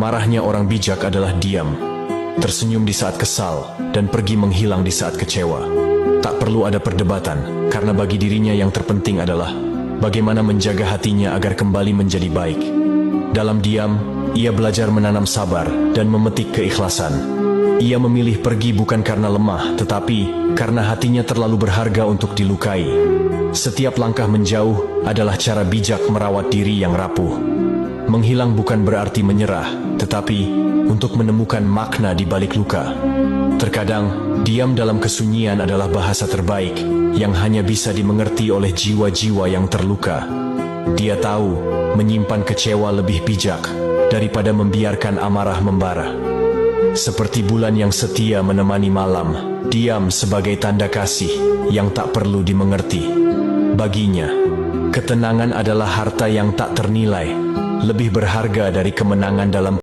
Marahnya orang bijak adalah diam, tersenyum di saat kesal, dan pergi menghilang di saat kecewa. Tak perlu ada perdebatan, karena bagi dirinya yang terpenting adalah bagaimana menjaga hatinya agar kembali menjadi baik. Dalam diam, ia belajar menanam sabar dan memetik keikhlasan. Ia memilih pergi bukan karena lemah, tetapi karena hatinya terlalu berharga untuk dilukai. Setiap langkah menjauh adalah cara bijak merawat diri yang rapuh. Menghilang bukan berarti menyerah, tetapi untuk menemukan makna di balik luka. Terkadang, diam dalam kesunyian adalah bahasa terbaik yang hanya bisa dimengerti oleh jiwa-jiwa yang terluka. Dia tahu menyimpan kecewa lebih bijak daripada membiarkan amarah membara. Seperti bulan yang setia menemani malam, diam sebagai tanda kasih yang tak perlu dimengerti. Baginya, ketenangan adalah harta yang tak ternilai, lebih berharga dari kemenangan dalam